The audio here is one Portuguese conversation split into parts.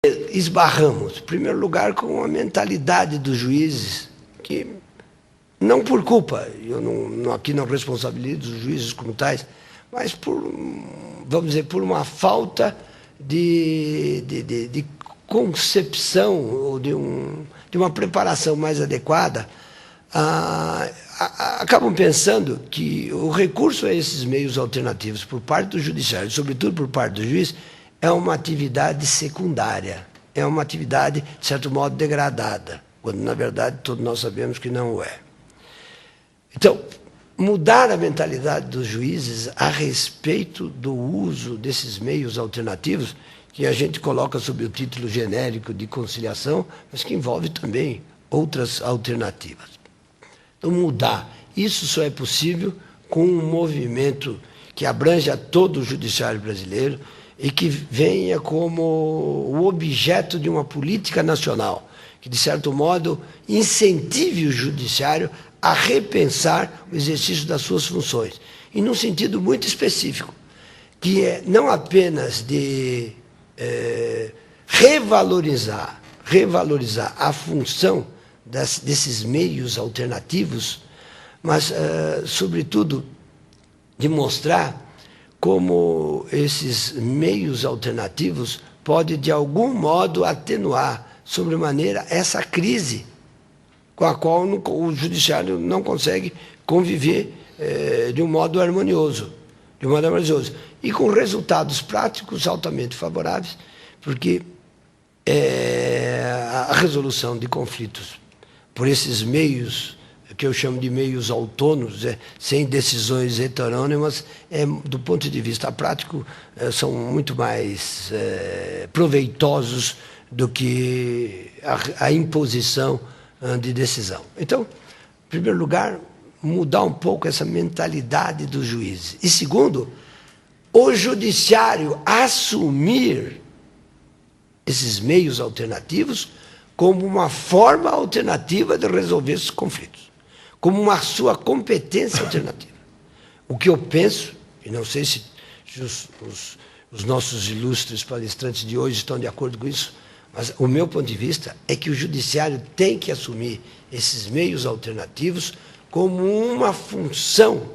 esbarramos, em primeiro lugar, com a mentalidade dos juízes, que não por culpa, eu aqui não responsabilizo os juízes como tais, mas vamos dizer, por uma falta de concepção ou de uma preparação mais adequada, acabam pensando que o recurso a esses meios alternativos por parte do judiciário, sobretudo por parte do juiz, é uma atividade secundária, é uma atividade, de certo modo, degradada, quando, na verdade, todos nós sabemos que não o é. Então, mudar a mentalidade dos juízes a respeito do uso desses meios alternativos, que a gente coloca sob o título genérico de conciliação, mas que envolve também outras alternativas. Então, mudar. Isso só é possível com um movimento que abranja todo o judiciário brasileiro e que venha como o objeto de uma política nacional, que, de certo modo, incentive o judiciário a repensar o exercício das suas funções, e num sentido muito específico, que é não apenas de revalorizar a função desses meios alternativos, mas, sobretudo, de mostrar como esses meios alternativos podem, de algum modo, atenuar sobremaneira essa crise com a qual o judiciário não consegue conviver de um modo harmonioso. E com resultados práticos altamente favoráveis, porque a resolução de conflitos por esses meios, que eu chamo de meios autônomos, sem decisões heterônimas, do ponto de vista prático, são muito mais proveitosos do que a imposição de decisão. Então, em primeiro lugar, mudar um pouco essa mentalidade dos juízes. E segundo, o judiciário assumir esses meios alternativos como uma forma alternativa de resolver esses conflitos, como uma sua competência alternativa. O que eu penso, e não sei se os nossos ilustres palestrantes de hoje estão de acordo com isso, mas o meu ponto de vista é que o judiciário tem que assumir esses meios alternativos como uma função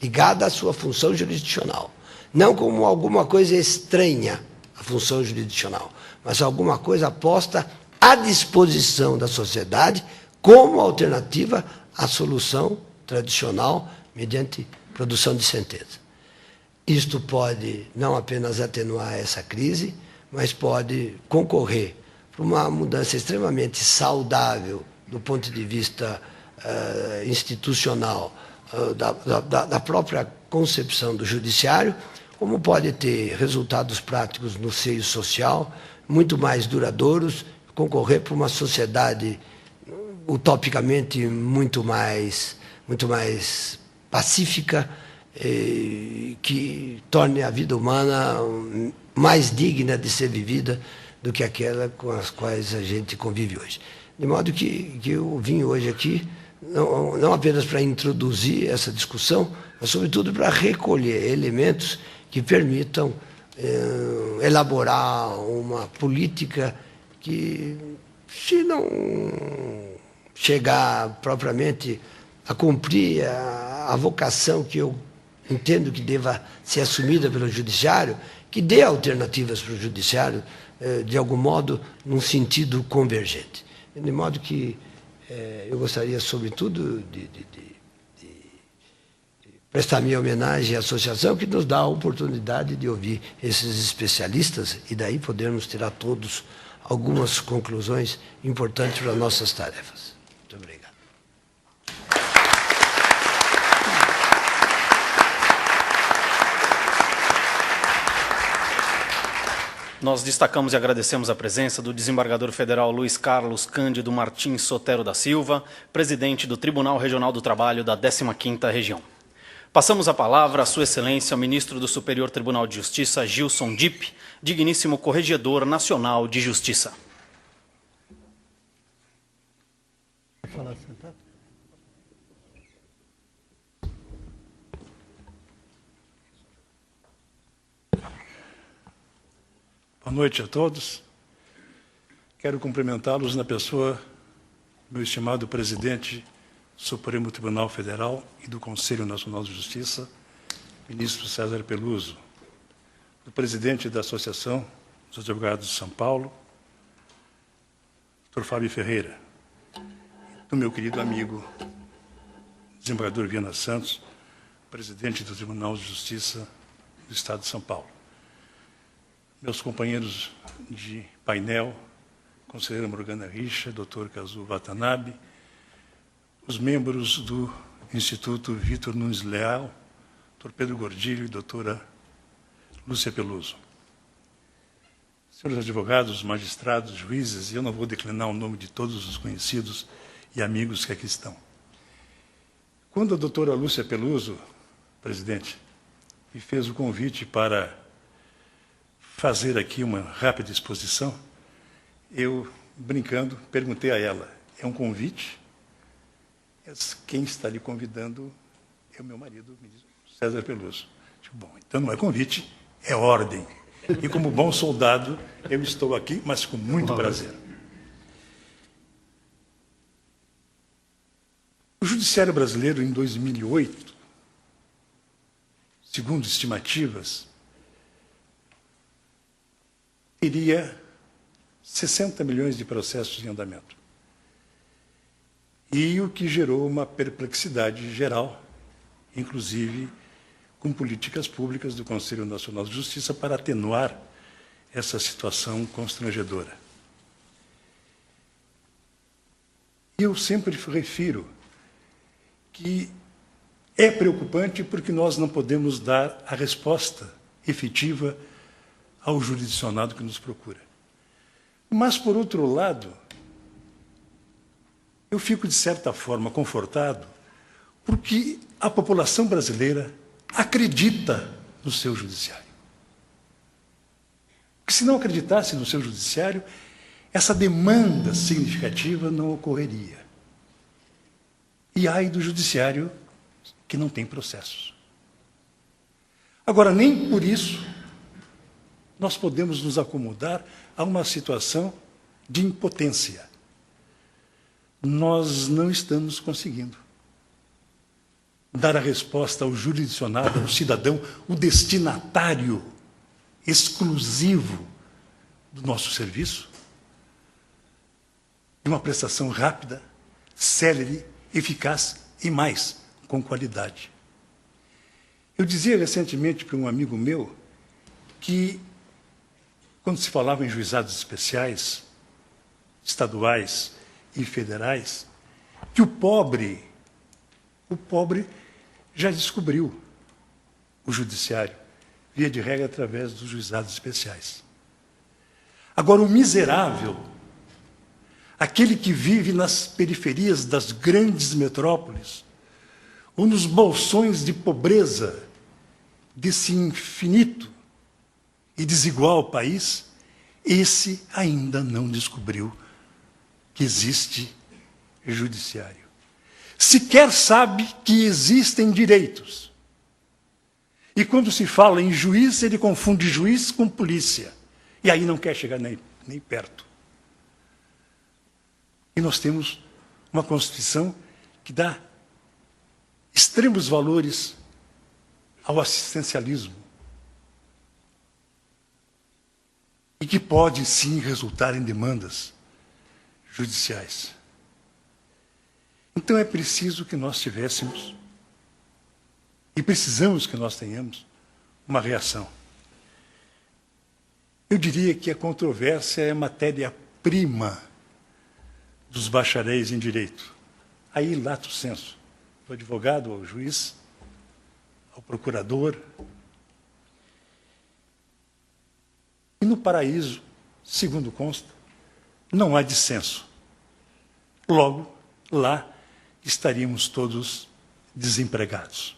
ligada à sua função jurisdicional, não como alguma coisa estranha à função jurisdicional, mas alguma coisa posta à disposição da sociedade como alternativa à solução tradicional mediante produção de sentença. Isto pode não apenas atenuar essa crise, mas pode concorrer para uma mudança extremamente saudável do ponto de vista institucional da própria concepção do judiciário, como pode ter resultados práticos no seio social, muito mais duradouros, concorrer para uma sociedade utopicamente muito mais pacífica, que torne a vida humana mais digna de ser vivida do que aquela com as quais a gente convive hoje. De modo que eu vim hoje aqui, não apenas para introduzir essa discussão, mas, sobretudo, para recolher elementos que permitam elaborar uma política que, se não chegar propriamente a cumprir a vocação que eu entendo que deva ser assumida pelo judiciário, que dê alternativas para o judiciário, de algum modo, num sentido convergente. De modo que eu gostaria, sobretudo, de prestar minha homenagem à associação, que nos dá a oportunidade de ouvir esses especialistas e daí podermos tirar todos algumas conclusões importantes para nossas tarefas. Muito obrigado. Nós destacamos e agradecemos a presença do desembargador federal Luiz Carlos Cândido Martins Sotero da Silva, presidente do Tribunal Regional do Trabalho da 15ª Região. Passamos a palavra à Sua Excelência, o ministro do Superior Tribunal de Justiça, Gilson Dipp, digníssimo Corregedor Nacional de Justiça. Boa noite a todos. quero cumprimentá-los na pessoa do meu estimado presidente do Supremo Tribunal Federal e do Conselho Nacional de Justiça, ministro César Peluso, do presidente da Associação dos Advogados de São Paulo, Dr. Fábio Ferreira, do meu querido amigo, desembargador Viana Santos, presidente do Tribunal de Justiça do Estado de São Paulo. Meus companheiros de painel, conselheira Morgana Richa, Dr. Kazu Watanabe, os membros do Instituto Vitor Nunes Leal, Dr. Pedro Gordilho e doutora Lúcia Peluso. Senhores advogados, magistrados, juízes, eu não vou declinar o nome de todos os conhecidos e amigos que aqui estão. Quando a doutora Lúcia Peluso, presidente, me fez o convite para fazer aqui uma rápida exposição, eu, brincando, perguntei a ela, é um convite? Quem está lhe convidando é o meu marido, César Peluso. Digo, bom, então não é convite, é ordem. E como bom soldado, eu estou aqui, mas com muito prazer. O Judiciário brasileiro, em 2008, segundo estimativas, teria 60 milhões de processos em andamento. E o que gerou uma perplexidade geral, inclusive com políticas públicas do Conselho Nacional de Justiça para atenuar essa situação constrangedora. Eu sempre refiro que é preocupante porque nós não podemos dar a resposta efetiva ao jurisdicionado que nos procura. Mas, por outro lado, eu fico, de certa forma, confortado porque a população brasileira acredita no seu judiciário. Porque se não acreditasse no seu judiciário, essa demanda significativa não ocorreria. E ai do judiciário que não tem processos. Agora, nem por isso nós podemos nos acomodar a uma situação de impotência. Nós não estamos conseguindo dar a resposta ao jurisdicionado, ao cidadão, o destinatário exclusivo do nosso serviço, de uma prestação rápida, célere, eficaz e mais, com qualidade. Eu dizia recentemente para um amigo meu que, quando se falava em juizados especiais, estaduais e federais, que o pobre já descobriu o judiciário, via de regra, através dos juizados especiais. Agora, o miserável, aquele que vive nas periferias das grandes metrópoles, ou nos bolsões de pobreza desse infinito e desigual país, esse ainda não descobriu que existe judiciário. Sequer sabe que existem direitos. E quando se fala em juiz, ele confunde juiz com polícia. E aí não quer chegar nem perto. E nós temos uma Constituição que dá extremos valores ao assistencialismo. E que pode, sim, resultar em demandas judiciais. Então é preciso que nós tivéssemos, e precisamos que nós tenhamos, uma reação. Eu diria que a controvérsia é matéria-prima dos bacharéis em direito. Aí, lato sensu, do advogado ao juiz, ao procurador. E no paraíso, segundo consta, não há dissenso. Logo, lá estaríamos todos desempregados.